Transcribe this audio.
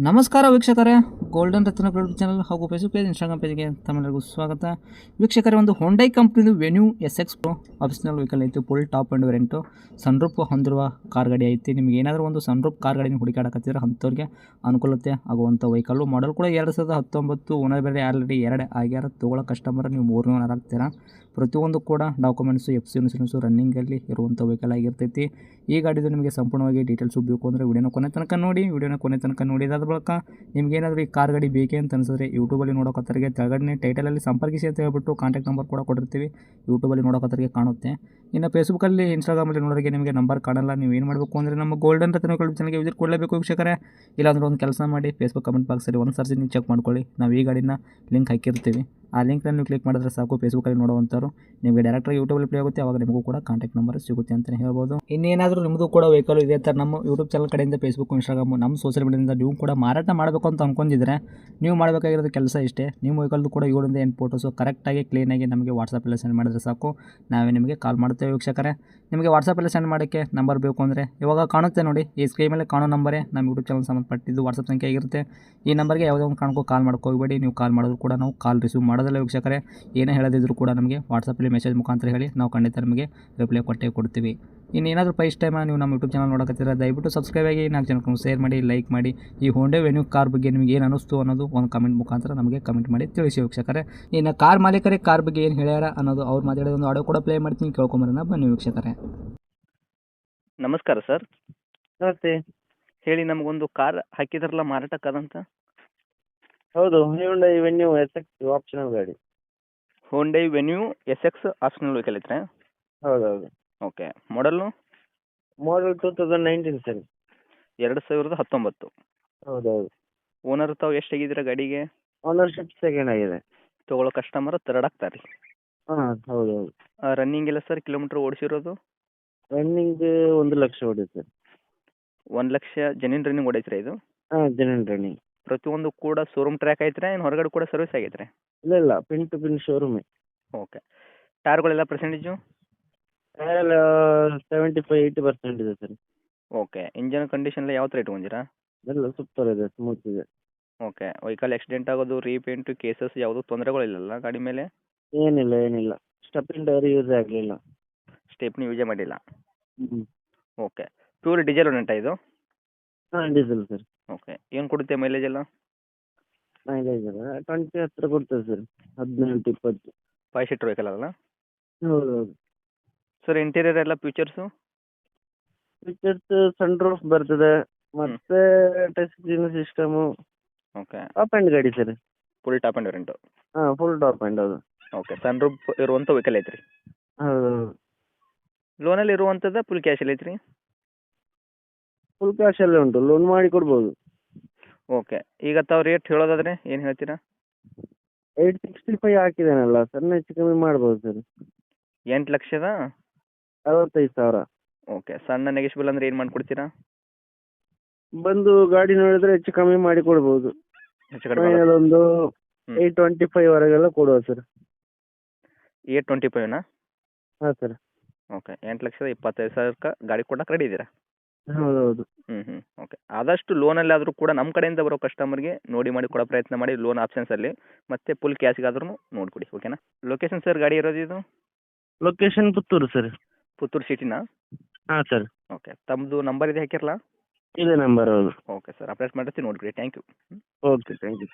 ನಮಸ್ಕಾರ ವೀಕ್ಷಕರೇ, ಗೋಲ್ಡನ್ ರತ್ನ YouTube channel ಹಾಗೂ ಫೇಸ್ಬುಕ್ ಪೇಜ್, ಇನ್ಸ್ಟಾಗ್ರಾಮ್ ಪೇಜ್ಗೆ ತಮ್ಮೆಲ್ಲರಿಗೂ ಸ್ವಾಗತ. ವೀಕ್ಷಕರೇ, ಒಂದು ಹೊಂಡೈ ಕಂಪ್ನಿದು venue SX Pro optional vehicle ಐತಿ. ಫುಲ್ ಟಾಪ್ ಆ್ಯಂಡ್ ವೇರಿಯಂಟು ಸನ್ರೂಪ್ ಹೊಂದಿರುವ ಕಾರ್ ಗಾಡಿ ಐತಿ. ನಿಮಗೆ ಏನಾದರೂ ಒಂದು ಸನ್ರೂಪ್ ಕಾರ್ ಗಾಡಿನ ಹುಡುಕಾಡಕತ್ತಿದ್ರೆ ಅಂಥವ್ರಿಗೆ ಅನುಕೂಲತೆ ಆಗುವಂಥ ವೆಹಿಕಲ್ಲು. ಮಾಡಲ್ ಕೂಡ 2019, ಓನರ್ ಬೇರೆ ಆಲ್ರೆಡಿ 2 ಆಗ್ಯಾರ. ತೊಗೊಳ್ಳೋ ಕಸ್ಟಮರ್ ನೀವು 3 ಓನರ್ ಆಗ್ತೀರಾ. ಪ್ರತಿಯೊಂದು ಕೂಡ ಡಾಕ್ಯುಮೆಂಟ್ಸು, FC ಇನ್ಸೂರೆನ್ಸು ರನ್ನಿಂಗಲ್ಲಿ ಇರುವಂಥ ವೆಹಿಕಲ್ ಆಗಿರ್ತೈತಿ. ಈ ಗಾಡಿದು ನಿಮಗೆ ಸಂಪೂರ್ಣವಾಗಿ ಡೀಟೇಲ್ಸು ಬೇಕು ಅಂದರೆ ವಿಡಿಯೋನ ಕೊನೆ ತನಕ ನೋಡಿದಾದ ಬಳಿಕ ನಿಮಗೇನಾದರೂ ಈ ಕಾರ್ ಗಾಡಿ ಬೇಕೇ ಅಂತ ಅನಿಸಿದ್ರೆ ಯೂಟ್ಯೂಬಲ್ಲಿ ನೋಡೋಕತ್ತರಿಗೆ ಕೆಳಗಡೆ ಟೈಟಲಲ್ಲಿ ಸಂಪರ್ಕಿಸಿ ಅಂತ ಹೇಳ್ಬಿಟ್ಟು ಕಾಂಟ್ಯಾಕ್ಟ್ ನಂಬರ್ ಕೂಡ ಕೊಟ್ಟಿರ್ತೀವಿ. ಯೂಟ್ಯೂಬಲ್ಲಿ ನೋಡೋಕತ್ತರಿಗೆ ಕಾಣುತ್ತೆ. ಇನ್ನು ಫೇಸ್ಬುಕ್ಕಲ್ಲಿ, ಇನ್ಸ್ಟಾಗ್ರಾಮಲ್ಲಿ ನೋಡೋರಿಗೆ ನಿಮಗೆ ನಂಬರ್ ಕಾಣಲ್ಲ. ನೀವು ಏನು ಮಾಡಬೇಕು ಅಂದರೆ ನಮ್ಮ ಗೋಲ್ಡನ್ ರತ್ನ ಯೂಟ್ಯೂಬ್ ಚಾನಲ್ಗೆ ವಿಸಿಟ್ ಕೊಡಲೇಬೇಕು ವೀಕ್ಷಕರೇ. ಇಲ್ಲಾಂದ್ರೆ ಒಂದು ಕೆಲಸ ಮಾಡಿ, ಫೇಸ್ಬುಕ್ ಕಮೆಂಟ್ ಬಾಕ್ಸಲ್ಲಿ ಒಂದು ಸರ್ತಿ ನೀವು ಚೆಕ್ ಮಾಡ್ಕೊಳ್ಳಿ. ನಾವು ಈ ಗಾಡಿನ ಲಿಂಕ್ ಹಾಕಿರ್ತೀವಿ. ಆ ಲಿಂಕ್ನ ನೀವು ಕ್ಲಿಕ್ ಮಾಡಿದ್ರೆ ಸಾಕು, ಫೇಸ್ಬುಕ್ಕಲ್ಲಿ ನೋಡುವಂಥವ್ರು ನಿಮಗೆ ಡೈರೆಕ್ಟಾಗಿ ಯೂಟ್ಯೂಬಲ್ಲಿ ಪ್ಲೇ ಆಗುತ್ತೆ. ಆವಾಗ ನಿಮಗೂ ಕೂಡ ಕಾಂಟ್ಯಾಕ್ಟ್ ನಂಬರ್ ಸಿಗುತ್ತೆ ಅಂತಲೇ ಹೇಳ್ಬೋದು. ಇನ್ನೇನಾದರೂ ನಿಮ್ಮದು ಕೂಡ ವೆಹಿಕಲ್ ಇದೆ ಥರ ನಮ್ಮ ಯೂಟ್ಯೂಬ್ ಚಾನಲ್ ಕಡೆಯಿಂದ, ಫೇಸ್ಬುಕ್, ಇನ್ಸ್ಟಾಗ್ರಾಮ್, ನಮ್ಮ ಸೋಷಿಯಲ್ ಮೀಡಿಯಾದಿಂದ ನೀವು ಕೂಡ ಮಾರಾಟ ಮಾಡಬೇಕು ಅಂತ ಅಂದ್ಕೊಂಡಿದ್ರೆ ನೀವು ಮಾಡಬೇಕಾಗಿರೋದು ಕೆಲಸ ಇಷ್ಟೇ. ನಿಮ್ಮ ವೆಹಿಕಲ್ದು ಕೂಡ 7 ಇಂದ 8 ಫೋಟೋಸು ಕರೆಕ್ಟಾಗಿ ಕ್ಲೀನಾಗಿ ನಮಗೆ ವಾಟ್ಸಪ್ಪಲ್ಲಿ ಸೆಂಡ್ ಮಾಡಿದ್ರೆ ಸಾಕು, ನಾವೇ ನಿಮಗೆ ಕಾಲ್ ಮಾಡ್ತೇವೆ ವೀಕ್ಷಕರೇ. ನಿಮಗೆ ವಾಟ್ಸಪ್ಪಲ್ಲಿ ಸೆಂಡ್ ಮಾಡೋಕ್ಕೆ ನಂಬರ್ ಬೇಕು ಅಂದರೆ ಇವಾಗ ಕಾಣುತ್ತೆ ನೋಡಿ, ಈ ಸ್ಕ್ರೀನ್ ಮೇಲೆ ಕಾಣೋ ನಂಬರೇ ನಮ್ಮ ಯೂಟ್ಯೂಬ್ ಚಾನಲ್ ಸಂಬಂಧಪಟ್ಟಿದ್ದು ವಾಟ್ಸಪ್ ಸಂಖ್ಯೆ ಆಗಿರುತ್ತೆ. ಈ ನಂಬರ್ಗೆ ಯಾವುದೇ ಒಂದು ಕಾರಣಕ್ಕೂ ಕಾಲ್ ಹೋಗಬೇಡಿ. ನೀವು ಕಾಲ್ ಮಾಡಿದ್ರು ಕೂಡ ನಾವು ಕಾಲ್ ರಿಸೀವ್ ಮಾಡೋದಿಲ್ಲ ವೀಕ್ಷಕರೇ. ಏನೇ ಹೇಳದಿದ್ರು ಕೂಡ ನಮಗೆ ವಾಟ್ಸಪ್ಪಲ್ಲಿ ಮೆಸೇಜ್ ಮುಖಾಂತರ ಹೇಳಿ, ನಾವು ಖಂಡಿತ ನಿಮಗೆ ರಿಪ್ಲೈ ಕೊಟ್ಟೇ ಕೊಡ್ತೀವಿ. ಇನ್ನೇನಾದರೂ ಫಸ್ಟ್ ಟೈಮ್ ನೀವು ನಮ್ಮ ಯೂಟ್ಯೂಬ್ ಚಾನಲ್ ನೋಡೋಕತ್ತಿದ್ರೆ ದಯವಿಟ್ಟು ಸಬ್ಸ್ಕ್ರೈಬ್ ಆಗಿ, 4 ಜನಕ್ಕೆ ಶೇರ್ ಮಾಡಿ, ಲೈಕ್ ಮಾಡಿ. ಈ ಹೊಂಡೈ ವೆನ್ಯೂ ಕಾರ್ ಬಗ್ಗೆ ನಿಮಗೆ ಏನು ಅನ್ನಿಸ್ತು ಅನ್ನೋದು ಒಂದು ಕಮೆಂಟ್ ಮುಖಾಂತರ ನಮಗೆ ಕಮೆಂಟ್ ಮಾಡಿ ತಿಳಿಸಿ ವೀಕ್ಷಕರೇ. ಇನ್ನು ಕಾರ್ ಮಾಲೀಕರೇ ಕಾರ್ ಬಗ್ಗೆ ಏನು ಹೇಳ್ಯಾರ ಅನ್ನೋದು ಅವ್ರು ಮಾತಾಡೋದು ಒಂದು ಆಡಿಯೋ ಕೂಡ ಪ್ಲೇ ಮಾಡ್ತೀನಿ, ಕೇಳ್ಕೊಂಬರೋಣ ಬನ್ನಿ ವೀಕ್ಷಕರೇ. ನಮಸ್ಕಾರ ಸರ್. ನಮಸ್ತೆ. ಹೇಳಿ, ನಮಗೊಂದು ಕಾರ್ ಹಾಕಿದ್ರಲ್ಲ ಮಾರಾಟಕ್ಕದಂತ. ಹೌದು, ಹ್ಯುಂಡೈ ವೆನ್ಯೂ SX ಆಪ್ಷನಲ್ ಗಾಡಿ. Hyundai venue SX optional vehicle ಐತ್ರಿ? ಹೌದೌದು. ಓಕೆ. ಮಾಡಲ್ಲು ಮಾಡಲ್ 2019 ಸರ್. 2019. ಹೌದೌದು. ಓನರ್ ತಾವು ಎಷ್ಟು ಆಗಿದ್ದೀರಾ ಗಾಡಿಗೆ? ಓನರ್ಶಿಪ್ ಸೆಕೆಂಡ್ ಆಗಿದೆ. ತೊಗೊಳ್ಳೋ ಕಸ್ಟಮರ್ ತರ್ಡ್ ಆಗ್ತಾರೆ. ಹಾಂ ಹೌದೌದು. ರನ್ನಿಂಗ್ ಇಲ್ಲ ಸರ್, ಕಿಲೋಮೀಟ್ರ್ ಓಡಿಸಿರೋದು? ರನ್ನಿಂಗ್ 1 ಲಕ್ಷ ಹೊಡಿದೆ ಸರ್. 1 ಲಕ್ಷ ಜೆನ್ಯೂನ್ ರನ್ನಿಂಗ್ ಓಡೈತ್ರಿ ಇದು? ಹಾಂ, ಜೆನ್ಯೂನ್ ರನ್ನಿಂಗ್. ಪ್ರತಿಯೊಂದು ಕೂಡ ಶೋರೂಮ್ ಟ್ರ್ಯಾಕ್ ಐತ್ರಿ, ಏನು ಹೊರಗಡೆ ಕೂಡ ಸರ್ವಿಸ್ ಆಗೈತ್ರಿ? ಇಲ್ಲ, ಪಿನ್ ಟು ಪಿನ್ ಶೋರೂಮೇ. ಓಕೆ. ಟೈರ್ಗಳೆಲ್ಲ ಪರ್ಸೆಂಟೇಜು? ಎಲ್ಲ 75-80% ಇದೆ ಸರ್. ಓಕೆ. ಇಂಜನ್ ಕಂಡೀಷನ್ ಎಲ್ಲ ಯಾವ ಥರ ಇಟ್ಕೊಂಡಿರಾ? ಎಲ್ಲ ಸೂಪರ್ ಇದೆ, ಸ್ಮೂತ್ ಇದೆ. ಓಕೆ. ವೆಹಿಕಲ್ ಆಕ್ಸಿಡೆಂಟ್ ಆಗೋದು, ರೀಪೇಂಟು, ಕೇಸಸ್ ಯಾವುದೂ ತೊಂದರೆಗಳಿಲ್ಲಲ್ಲ ಗಾಡಿ ಮೇಲೆ? ಏನಿಲ್ಲ. ಸ್ಟೆಪ್ಪಿನ ಟೈರ್ ಯೂಸ್ ಆಗಲಿಲ್ಲ. ಸ್ಟೆಪ್ನಿ ಯೂಸೇ ಮಾಡಿಲ್ಲ? ಹ್ಞೂ. ಓಕೆ. ಪ್ಯೂರ್ ಡೀಸೆಲ್ ಉಂಟಾ ಇದು? ಹಾಂ, ಡೀಸೆಲ್ ಸರ್. ಓಕೆ. ಏನು ಕೊಡುತ್ತೆ ಮೈಲೇಜ್ ಎಲ್ಲ? ಮೈಲೇಜ್ 20 ಹತ್ತಿರ ಕೊಡ್ತದೆ ಸರ್. 18-20. 5 ಸೀಟರ್ ವೆಹಿಕಲ್ ಅಲ್ಲ? ಹೌದೌದು. ಸರ್, ಇಂಟೀರಿಯರ್ ಎಲ್ಲ ಫೀಚರ್ಸು? ಫೀಚರ್ಸ್ ಸನ್ ರೂಫ್ ಬರ್ತದೆ, ಮತ್ತೆ touch screen system. Okay. Top end ಗಾಡಿ sir. Full top end variant? ಹಾಂ, ಫುಲ್ ಟಾಪ್ ಆ್ಯಂಡ್. ಹೌದು. ಓಕೆ. ಸನ್ ರೂಫ್ ಇರುವಂಥ ವೆಹಿಕಲ್ ಐತ್ರಿ? ಹೌದೌದು. ಲೋನಲ್ಲಿ ಇರುವಂಥದ್ದು ಫುಲ್ ಕ್ಯಾಶಲ್ಲಿ ಐತ್ರಿ? ಫುಲ್ ಕ್ಯಾಶಲ್ಲೇ ಉಂಟು, ಲೋನ್ ಮಾಡಿ ಕೊಡ್ಬೋದು. ಓಕೆ. ಈಗ ತಾವು ರೇಟ್ ಹೇಳೋದಾದ್ರೆ ಏನು ಹೇಳ್ತೀರಾ? 865 ಹಾಕಿದ್ದೇನಲ್ಲ ಸರ್, ಹೆಚ್ಚು ಕಮ್ಮಿ ಮಾಡ್ಬೋದು ಸರ್. 8,65,000? 65,000. ಓಕೆ. ಸಣ್ಣ ನೆಗೆಶ್ಬಲ್ ಅಂದರೆ ಏನು ಮಾಡಿಕೊಡ್ತೀರಾ? ಬಂದು ಗಾಡಿ ನೋಡಿದ್ರೆ ಹೆಚ್ಚು ಕಮ್ಮಿ ಮಾಡಿ ಕೊಡ್ಬೋದು. ಹೆಚ್ಚು ಕಡಿಮೆ ಫೈನಲ್ ಒಂದು 825 ವರೆಗೆಲ್ಲ ಕೊಡುವ ಸರ್. 825ನಾ? ಹಾಂ ಸರ್. ಓಕೆ. 8,25,000ಕ್ಕೆ ಗಾಡಿ ಕೊಡಕ್ಕೆ ರೆಡಿ ಇದ್ದೀರಾ? ಹೌದೌದು. ಓಕೆ. ಆದಷ್ಟು ಲೋನಲ್ಲಿ ಆದರೂ ಕೂಡ ನಮ್ಮ ಕಡೆಯಿಂದ ಬರೋ ಕಸ್ಟಮರ್ಗೆ ನೋಡಿ ಮಾಡಿ ಕೊಡೋ ಪ್ರಯತ್ನ ಮಾಡಿ, ಲೋನ್ ಆಪ್ಷನ್ಸಲ್ಲಿ. ಮತ್ತು ಫುಲ್ ಕ್ಯಾಶ್ಗಾದ್ರೂ ನೋಡಿಕೊಡಿ, ಓಕೆನಾ? ಲೊಕೇಶನ್ ಸರ್ ಗಾಡಿ ಇರೋದು ಇದು? Location Puttur sir. ಪುತ್ತೂರು ಸಿಟಿನಾ? ಹಾಂ ಸರ್. ಓಕೆ. ತಮ್ಮದು ನಂಬರ್ ಇದೆ ಹಾಕಿರಲ್ಲ? ಇದೇ ನಂಬರ್. ಹೌದು. ಓಕೆ ಸರ್, ಅಪ್ಡೇಟ್ ಮಾಡಿರ್ತೀನಿ, ನೋಡಿಬಿಡಿ. Thank you. Okay, thank you.